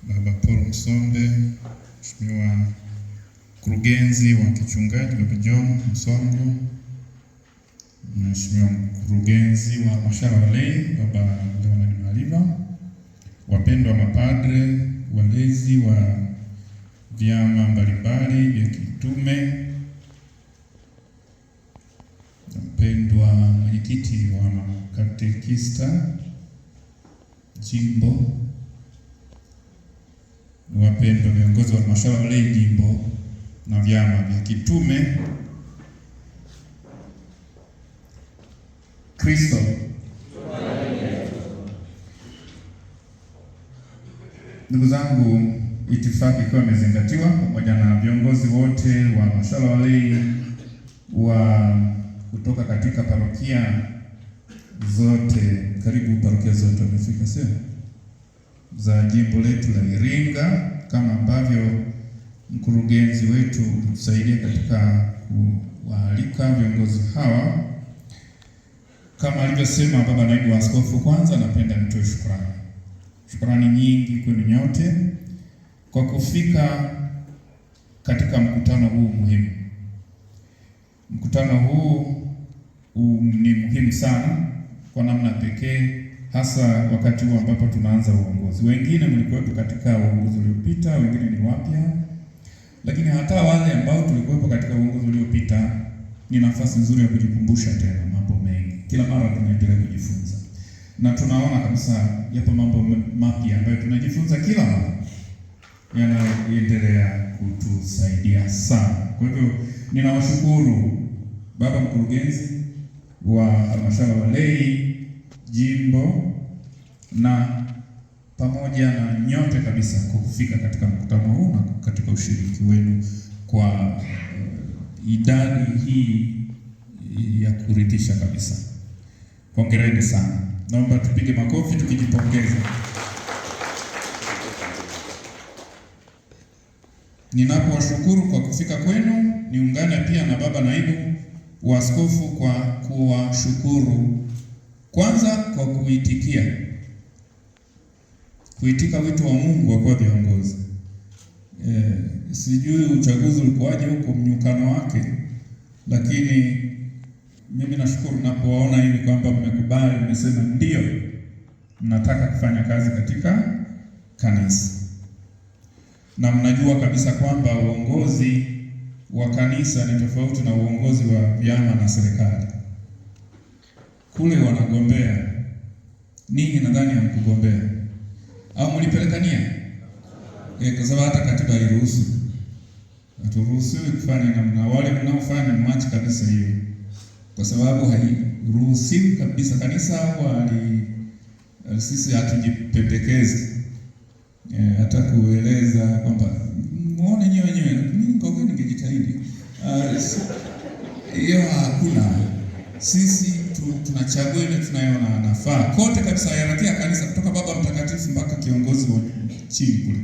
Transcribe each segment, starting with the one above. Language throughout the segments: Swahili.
Baba Paul Msombe, Mheshimiwa Mkurugenzi wa Kichungaji Baba John Msongo, Mheshimiwa Mkurugenzi wa Halmashauri ya Walei Baba Leonard Maliva, wapendwa mapadre, walezi wa vyama mbalimbali vya kitume, mpendwa mwenyekiti wa makatekista jimbo, wapendwa viongozi wa halmashauri ya walei jimbo na vyama vya kitume, Kristo. Ndugu zangu, itifaki ikiwa imezingatiwa pamoja na viongozi wote wa halmashauri ya walei wa kutoka katika parokia zote, karibu parokia zote wamefika sio? Za jimbo letu la Iringa, kama ambavyo mkurugenzi wetu kusaidia katika kuwaalika viongozi hawa. Kama alivyosema baba naibu wa askofu, kwanza napenda nitoe shukrani nyingi kwenu nyote kwa kufika katika mkutano huu muhimu. Mkutano huu ni muhimu sana kwa namna pekee, hasa wakati huu ambapo tunaanza uongozi. Wengine mlikuwepo katika uongozi uliopita, wengine ni wapya, lakini hata wale ambao tulikuwepo katika uongozi uliopita, ni nafasi nzuri ya kujikumbusha tena mambo mengi. Kila mara tunaendelea kujifunza, na tunaona kabisa yapo mambo mapya ambayo tunajifunza kila mara, yanaendelea kutusaidia sana. Kwa hivyo ninawashukuru baba mkurugenzi wa halmashauri ya walei jimbo na pamoja na nyote kabisa kufika katika mkutano huu na katika ushiriki wenu kwa idadi hii ya kuridhisha kabisa. Hongereni sana. Naomba tupige makofi tukijipongeza. Ninapowashukuru kwa kufika kwenu, niungane pia na baba naibu wa askofu kwa kuwashukuru kwanza kwa kuitika wito wa Mungu wa kuwa viongozi. Sijui uchaguzi ulikuwaje huko mnyukano wake, lakini mimi nashukuru napowaona hivi kwamba mmekubali, mmesema ndio mnataka kufanya kazi katika kanisa. Na mnajua kabisa kwamba uongozi wa kanisa ni tofauti na uongozi wa vyama na serikali. Kule wanagombea, ninyi nadhani hamkugombea au mlipelekania? Kwa sababu hata katiba hairuhusu. Haturuhusiwi kufanya namna wale mnaofanya, mwache kabisa hiyo. Kwa sababu hairuhusiwi kabisa. Kanisa sisi hatujipendekezi. Hata kueleza kwamba muone wenyewe, mimi kwa kweli ningejitahidi. Hiyo hakuna. Sisi tunachagua ile tunayoona nafaa. Kote kabisa hierarkia kanisa kutoka baba mtakatifu mpaka kiongozi wa chini kule,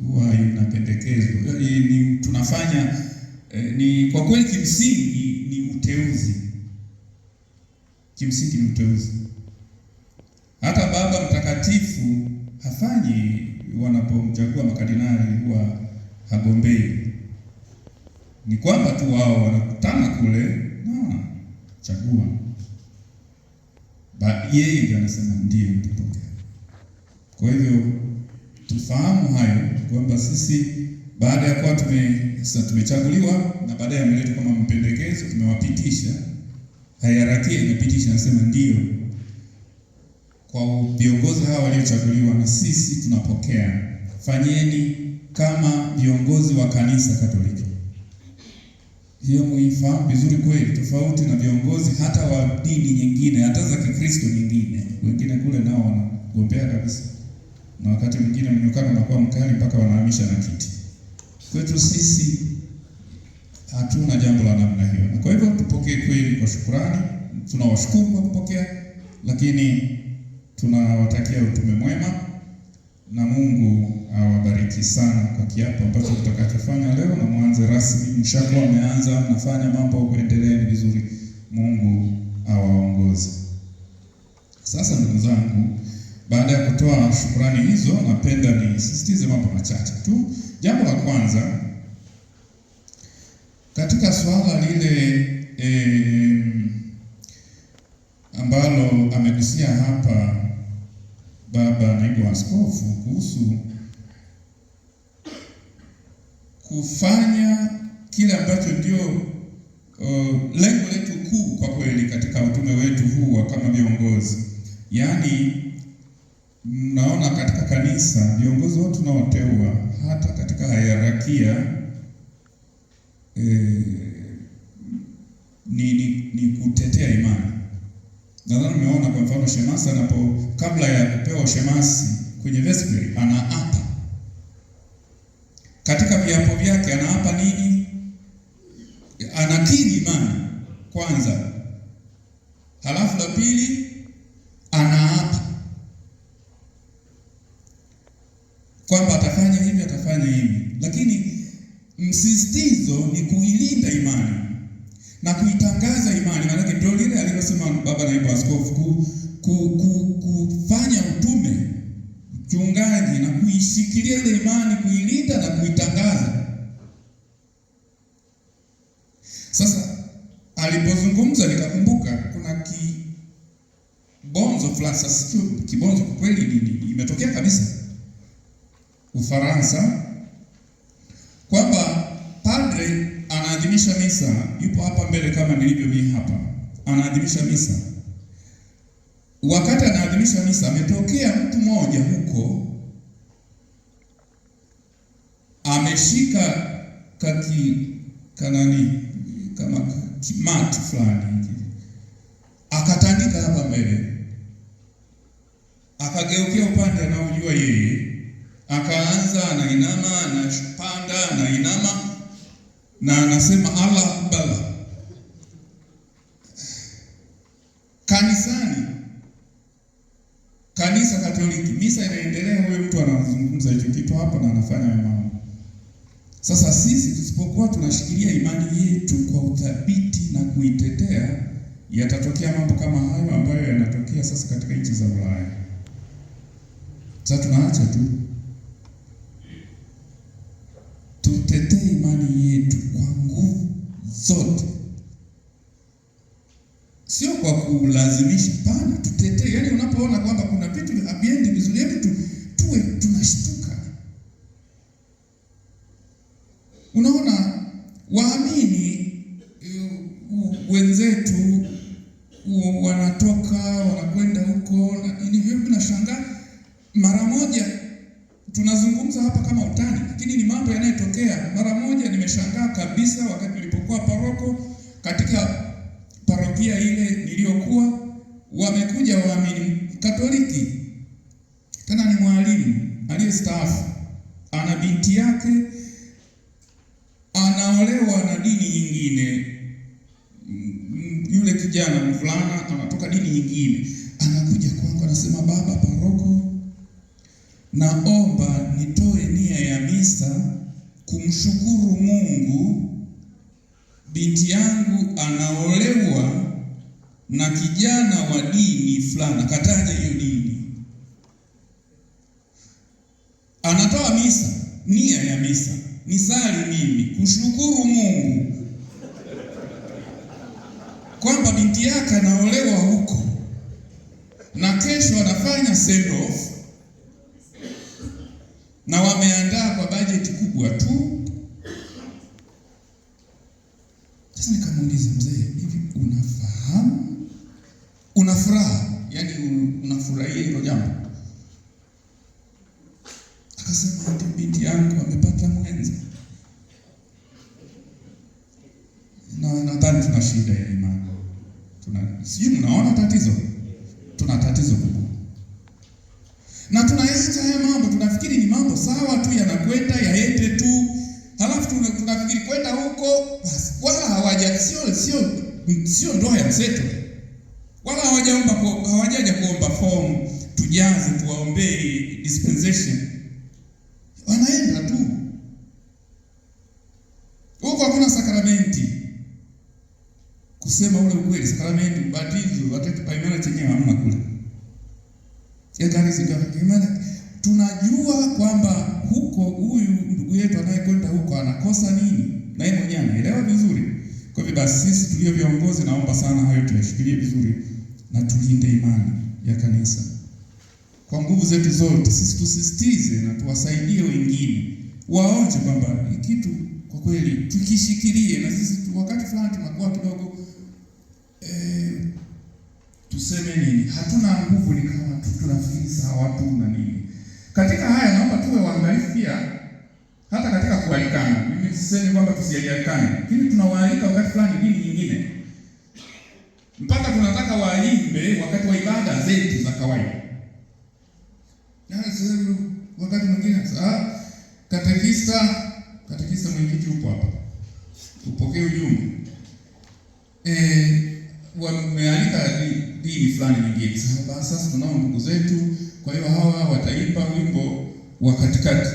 huwa inapendekezwa. Ni tunafanya ni kwa kweli kimsingi ni uteuzi. Kimsingi ni uteuzi. Hata baba mtakatifu hafanyi wanapomchagua makardinali huwa hagombei. Ni kwamba tu wao wanakutana kule na chagua. Yeye ndiye anasema ndio tupokee. Kwa hivyo tufahamu hayo kwamba sisi baada ya kuwa tumechaguliwa na baadaye ameletwa kama mpendekezo, tumewapitisha, hierarkia imepitisha, nasema ndio kwa viongozi hawa waliochaguliwa, na sisi tunapokea. Fanyeni kama viongozi wa kanisa Katoliki. Hiyo muifahamu vizuri kweli, tofauti na viongozi hata wa dini nyingine, hata za Kikristo nyingine. Wengine kule nao wanagombea kabisa, na wakati mwingine mnyukano unakuwa mkali mpaka wanahamisha na kiti. Kwetu sisi hatuna jambo la namna hiyo. Na kwa hivyo tupokee kweli kwa shukrani. Tunawashukuru kwa kupokea, lakini tunawatakia utume mwema na Mungu awabariki sana kwa kiapo ambacho tutakachofanya leo, na mwanze rasmi. Mshakuwa mmeanza mnafanya mambo, kuendelea vizuri. Mungu awaongoze. Sasa ndugu zangu, Baada ya kutoa shukrani hizo, napenda nisisitize mambo machache tu. Jambo la kwanza, katika swala lile ambalo amegusia hapa baba naibu askofu kuhusu kufanya kile ambacho ndio lengo letu kuu kwa kweli katika utume wetu huu kama viongozi. Yaani, mnaona katika kanisa viongozi wote tunaoteua hata katika hierarkia ni kutetea imani. Nadhani umeona kwa mfano shemasi kabla ya kupewa ushemasi kwenye vesperi anaapa. Katika viapo vyake anaapa nini? Anakiri imani kwanza. Halafu la pili anaapa kwamba atafanya hivi, atafanya hivi. Lakini msisitizo ni kuilinda imani na kuitangaza imani. Maana ndio lile alilosema baba naibu askofu, kufanya utume mchungaji na kuishikilia ile imani, kuilinda na kuitangaza. Sasa alipozungumza nikakumbuka kuna kibonzo fulani, sasa sio kibonzo kwa kweli, imetokea kabisa Ufaransa, kwamba padre anaadhimisha misa, yupo hapa mbele kama nilivyo mimi hapa, anaadhimisha misa. Wakati anaadhimisha misa, ametokea mtu mmoja huko ameshika kama kimati fulani, akatandika hapa mbele, akageukia upande anaojua yeye, akaanza anainama, anapanda, anainama na anasema Allah Akbar. Kanisani, kanisa Katoliki, misa inaendelea, huyo mtu anazungumza hicho kitu hapa na anafanya mambo. Sasa sisi tusipokuwa tunashikilia imani yetu kwa uthabiti na kuitetea, yatatokea mambo kama hayo ambayo yanatokea sasa katika nchi za Ulaya. Sasa tunaacha tu. Tutetee imani yetu kwa nguvu zote, sio kwa kulazimisha. Pana tutetee. Yaani unapoona kwamba kuna vitu haviendi vizuri, hebu tuwe tunashtuka. Unaona waamini wenzetu wanatoka wanakwenda huko na hivyo, tunashangaa mara moja. Tunazungumza hapa kama utani, lakini ni mambo yanayotokea mara moja. Nimeshangaa kabisa wakati nilipokuwa paroko katika parokia ile niliyokuwa, wamekuja waamini Katoliki, tena ni mwalimu aliyestaafu, ana binti yake anaolewa na dini nyingine. Yule kijana mvulana anatoka dini nyingine, anakuja kwangu anasema, baba paroko, naomba nitoe nia ya misa kumshukuru Mungu, binti yangu anaolewa na kijana wa dini fulani. Kataja hiyo dini. Anatoa misa, nia ya misa nisali mimi kushukuru Mungu kwamba binti yake anaolewa huko na kesho anafanya send off, na wameandaa kwa bajeti kubwa tu. Sasa nikamuuliza, mzee, hivi unafahamu, unafuraha, yaani unafurahia hilo jambo? Akasema, ndio, binti yangu amepata mwenza. Na nadhani tuna shida ya imani. Sijui mnaona tatizo? Tuna tatizo kubwa. Na tunaacha haya mambo, tunafikiri ni mambo sawa tu, yanakwenda yaende tu. Halafu tunafikiri kwenda huko basi, wala sio ndoa ya mseto. Wala hawajaja kuomba form tujaze tuwaombee dispensation. Wanaenda tu. Huko hakuna sakramenti. Kusema ule ukweli, sakramenti, ubatizo, hata kipaimara chenyewe hamna kule. ekari zigawanyike. Maana tunajua kwamba huko huyu ndugu yetu anayekwenda huko anakosa nini, na yeye mwenyewe anaelewa vizuri. Kwa hivyo basi sisi tulio viongozi, naomba sana hayo tuyashikilie vizuri na tulinde imani ya kanisa kwa nguvu zetu zote. Sisi tusisitize na tuwasaidie wengine waonje kwamba kitu kwa kweli tukishikilie, na sisi wakati fulani tunakuwa kidogo tuseme nini, hatuna nguvu, ni kama tunafikiri sawa tu na nini. Katika haya naomba tuwe waangalifu pia, hata katika kualikana. Mimi sisemi kwamba tusialikane, lakini tunawaalika wakati fulani dini nyingine, mpaka tunataka waimbe wakati wa ibada zetu za kawaida. Na sasa wakati mwingine katekista mwenyekiti upo hapa, upokee ujumbe. Wamealika dini fulani nyingine. Sasa tunao ndugu zetu, kwa hiyo hawa wataimba wimbo wa katikati.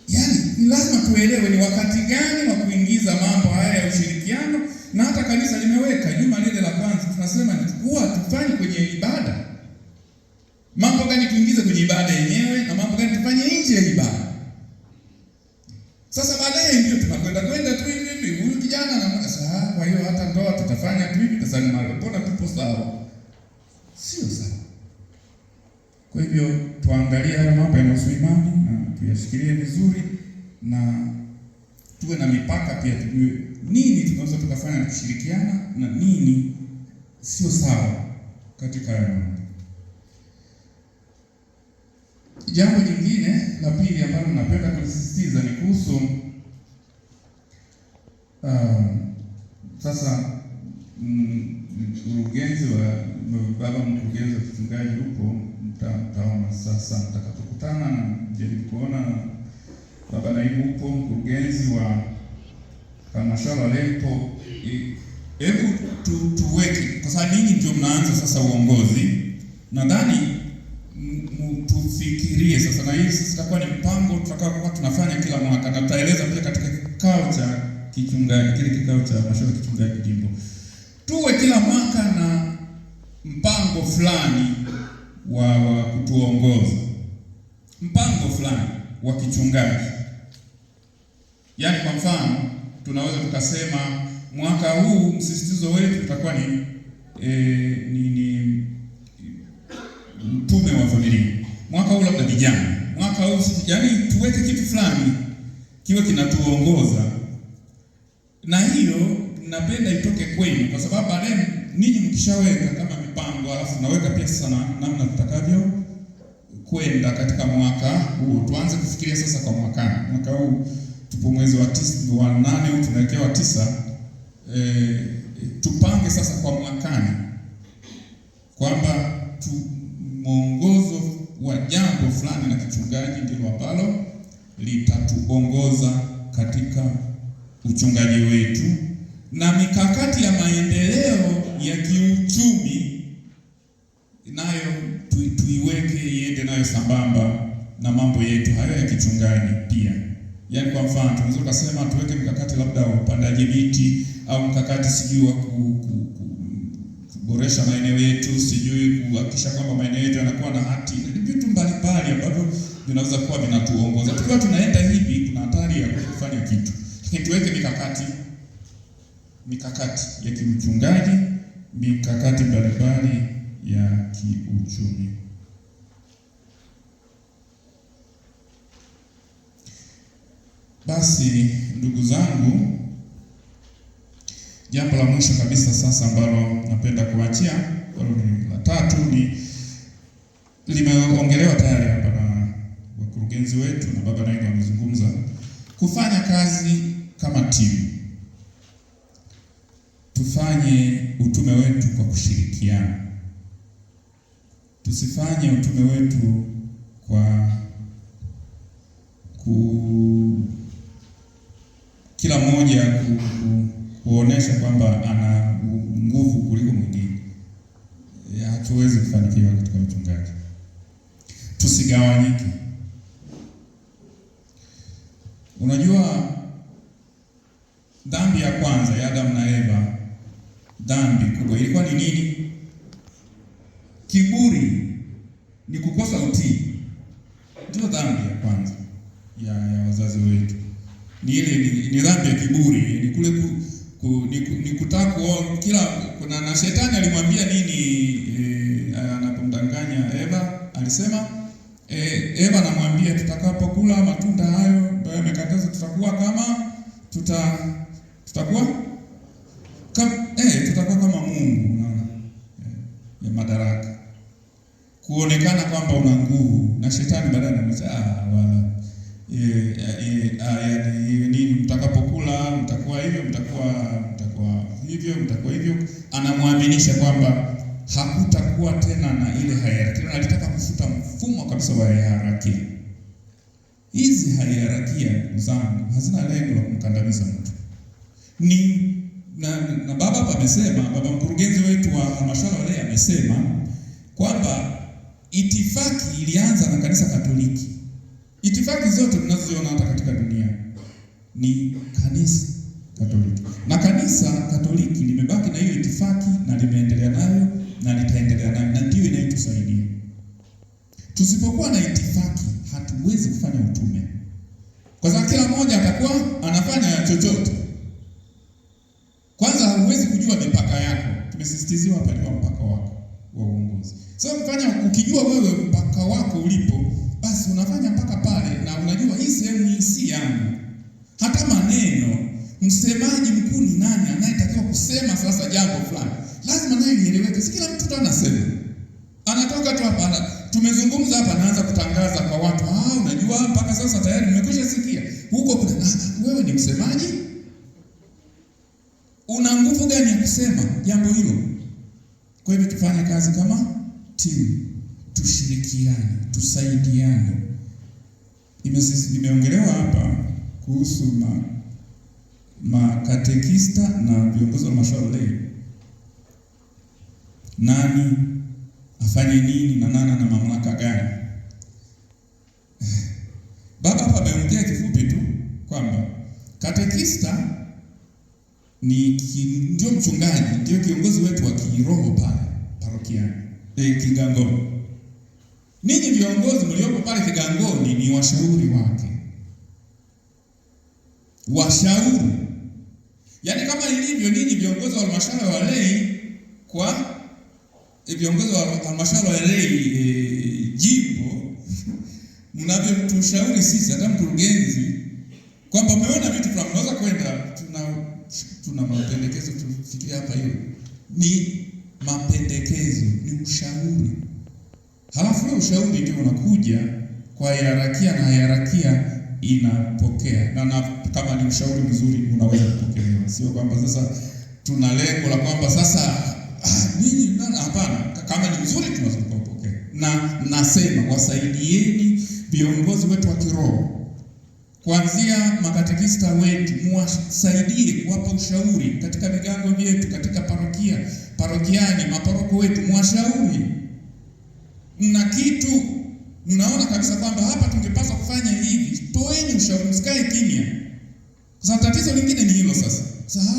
Yaani lazima tuelewe ni wakati gani wa kuingiza mambo haya ya ushirikiano, na hata kanisa limeweka juma lile la kwanza tunasema ni kuwa tufanye kwenye ibada. Mambo gani tuingize kwenye ibada yenyewe na mambo gani tufanye nje ya ibada. Sasa baadaye ndio tunakwenda tu hivi, huyu kijana na sasa, kwa hiyo hata ndoa tutafanya tu hivi. Sasa ni mara mbona tupo sawa? Sio sawa. Kwa hivyo tuangalie haya mambo yanayohusu imani na tuyashikilie vizuri, na tuwe na mipaka pia, tujue nini tunaweza tukafanya kushirikiana na nini sio sawa katika haya mambo. Jambo jingine la pili ambalo napenda kusisitiza ni kuhusu sasa mkurugenzi wa kichungaji huko, mtaona sasa mtakapokutana na jaribu kuona baba naibu huko, mkurugenzi wa halmashauri lepo, hebu tuweke, kwa sababu ninyi ndio mnaanza sasa uongozi, nadhani tufikirie sasa, na hii sisi tutakuwa ni mpango tutakaokuwa tunafanya kila mwaka, na tutaeleza pia katika kikao cha kichungaji, kile kikao cha halmashauri kichungaji jimbo, tuwe kila mwaka na mpango fulani wa kutuongoza, mpango fulani wa kichungaji. Yaani kwa mfano tunaweza tukasema mwaka huu msisitizo wetu utakuwa ni mtume wa familia, mwaka huu labda vijana, mwaka huu yaani tuweke kitu fulani kiwe kinatuongoza, na hiyo napenda itoke kwenu, kwa sababu baadaye ninyi mkishaweka kama mipango, alafu naweka pia sana namna tutakavyo kwenda katika mwaka huu. Tuanze kufikiria sasa kwa mwaka huu tupo mwezi wa 8 tunaelekea wa 9, tupange sasa kwa mwakani kwamba mwongozo wa jambo fulani la kichungaji ndilo ambalo litatuongoza katika uchungaji wetu, na mikakati ya maendeleo ya kiuchumi nayo tuiweke iende nayo sambamba na mambo yetu hayo ya kichungaji pia. Yaani kwa mfano tunaweza kusema tuweke mikakati labda wa upandaji miti, au mkakati sijui wa kuboresha maeneo yetu, sijui kuhakikisha kwamba maeneo yetu yanakuwa na hati, vitu mbalimbali ambavyo vinaweza kuwa vinatuongoza. Tukiwa tunaenda hivi kuna hatari ya kufanya kitu, lakini tuweke mikakati ya kiuchungaji, mikakati mbalimbali ya kiuchumi. Basi ndugu zangu, jambo la mwisho kabisa sasa ambalo napenda kuachia, ambalo ni la tatu, ni limeongelewa tayari hapa na wakurugenzi wetu na baba naibu wamezungumza, kufanya kazi kama timu. Tufanye utume wetu kwa kushirikiana. Tusifanye utume wetu kwa kila mmoja kuonesha kwamba ana nguvu kuliko mwingine. Hatuwezi kufanikiwa katika uchungaji. Tusigawanyike. Unajua dhambi ya kwanza ya Adamu na Eva, dhambi kubwa ilikuwa ni nini? Kiburi, ni kukosa utii. Ndio dhambi ya kwanza ya wazazi wetu. Ni ile ni dhambi ya kiburi, ni kule ni kutaka kila kuna, na shetani alimwambia nini anapomdanganya Eva? Alisema Eva anamwambia tutakapokula matunda hayo ambayo yamekatazwa tutakuwa kama tutakuwa kama Mungu, unaona? Ya madaraka, kuonekana kwamba una nguvu. Na shetani baadaye anamwambia nini, mtakapokula mtakuwa hivyo, mtakuwa hivyo. Anamwaminisha kwamba hakutakuwa tena na ile hierarchy. Alitaka kufuta mfumo kabisa wa hierarchy. Hizi hierarchy zangu hazina lengo la kumkandamiza mtu. Na baba hapa amesema, baba mkurugenzi wetu wa halmashauri ya walei amesema kwamba itifaki ilianza na kanisa Katoliki. Itifaki zote tunazoziona hata katika dunia ni kanisa Katoliki. Na kanisa Katoliki limebaki na hiyo itifaki na limeendelea nayo na litaendelea nayo, na ndio inayotusaidia. Tusipokuwa na itifaki hatuwezi kufanya utume. Kwa sababu kila mmoja atakuwa anafanya chochote. Kwanza huwezi kujua mipaka yako. Tumesisitiziwa hapa jua mpaka wako wa uongozi. Sasa ukijua wewe mpaka wako ulipo, basi unafanya mpaka pale na unajua hii sehemu hii si yangu. Hata maneno, msemaji mkuu ni nani anayetakiwa kusema sasa jambo fulani, lazima naye ieleweke. Si kila mtu tu anasema. Anatoka tu hapa, tumezungumza hapa, anaanza kutangaza kwa watu, unajua mpaka sasa tayari nimekwisha sikia. Huko kuna wewe ni msemaji? Una nguvu gani ya kusema jambo hilo? Kwa hivyo tufanye kazi kama timu, tushirikiane, tusaidiane. Nimeongelewa hapa kuhusu makatekista na viongozi wa halmashauri ya walei. Nani afanye nini na nani na mamlaka gani? Baba hapa ameongea kifupi tu kwamba katekista ndio mchungaji, ndio kiongozi wetu wa kiroho pale parokiani Kigangoni. Ninyi viongozi mliopo pale Kigangoni ni washauri wake. Washauri. Yaani kama ilivyo ninyi viongozi wa halmashauri ya walei kwa viongozi wa halmashauri ya walei jimbo, mnavyotushauri sisi hata mkurugenzi kwamba umeona vitu fulani unaweza kwenda, tuna mapendekezo tufikirie hapa. Hiyo ni mapendekezo, ni ushauri. Halafu hiyo ushauri ndio unakuja kwa hierarkia na hierarkia inapokea. Na kama ni ushauri mzuri unaweza kupokelewa. Sio kwamba sasa tuna lengo la kwamba sasa nini, hapana. Kama ni mzuri tunaweza kupokea. Na nasema wasaidieni viongozi wetu wa kiroho. Kuanzia makatekista wetu, muwasaidie kuwapa ushauri katika vigango vyetu, katika parokiani, maparoko wetu, muwashauri. Mna kitu mnaona kabisa kwamba hapa tungepaswa kufanya hivi, toeni ushauri, msikae kimya. Sasa tatizo lingine ni hilo sasa.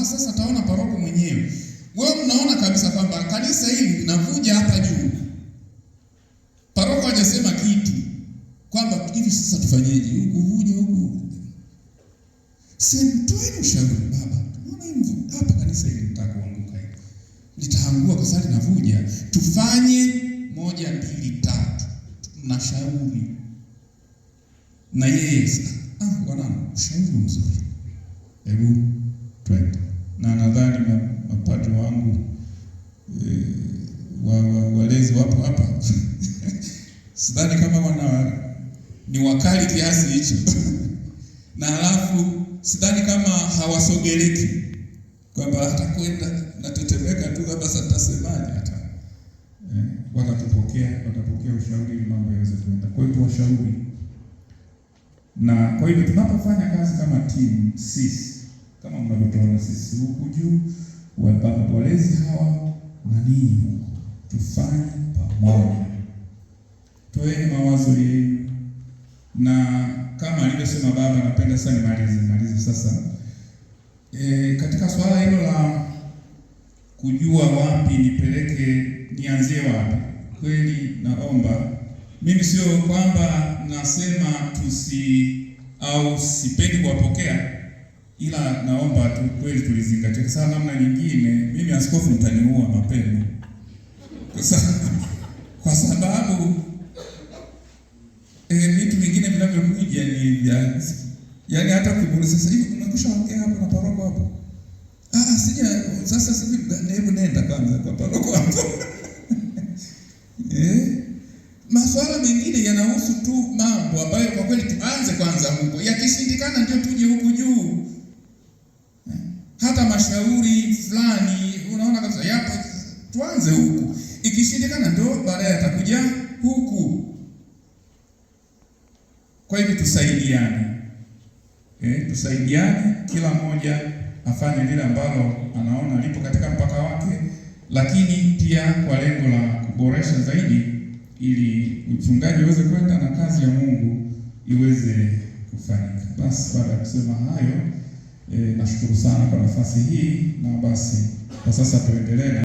Sasa taona paroko mwenyewe. Wewe mnaona kabisa kwamba kanisa hili linavuja hapa juu. Paroko hajasema kitu kwamba hivi sasa tufanyeje? Huku vuja huku. Toeni ushauri baba. Tunaona hivi hapa kanisa hili litakuanguka hivi. Litaangua kwa sababu linavuja. Tufanye 1, 2, 3. Tunashauri. Na yeye bwana ushauri mzuri. Hebu twende. Na nadhani mapadri wangu walezi wapo hapa. Sidhani kama ni wakali kiasi hicho. Na halafu sidhani kama hawasogeleki kwamba hata kwenda natetemeka tu labda sasa tutasemaje hata. Watapokea ushauri ili mambo yaweze kwenda. Kwa hiyo tuwashauri. Na kwa hiyo tunapofanya kazi kama timu sisi, kama mnavyotuona sisi huku juu, walezi hawa na ninyi huku, tufanye pamoja. Toeni mawazo yenu. Na kama alivyosema baba, napenda sana nimalize sasa. Katika swala hilo la kujua wapi nipeleke, nianzie wapi, kweli naomba, mimi sio kwamba nasema sipendi kuwapokea, ila naomba tu kweli tulizingatia. Kwa namna nyingine mimi askofu mtaniua mapema, kwa sababu vitu vingine vinavyokuja ni vya, yaani hata kuuliza sasa hivi umekwisha ongea hapo na paroko hapo, sija sasa hebu nenda kwanza kwa paroko hapo. Masuala mengine yanahusu tu mambo ambayo kwa kweli tuanze kwanza huko, yakishindikana ndio tuje huku juu. Hata mashauri fulani unaona kabisa yapo, tuanze huku, ikishindikana ndio baadaye atakuja huku. Kwa hivyo tusaidiane, tusaidiane, kila mmoja afanye lile ambalo anaona lipo katika mpaka wake, lakini pia kwa lengo la kuboresha zaidi, ili uchungaji uweze kwenda na kazi ya Mungu iweze kufanyika. Basi baada ya kusema hayo, nashukuru sana kwa nafasi hii, na basi kwa sasa tuendelee.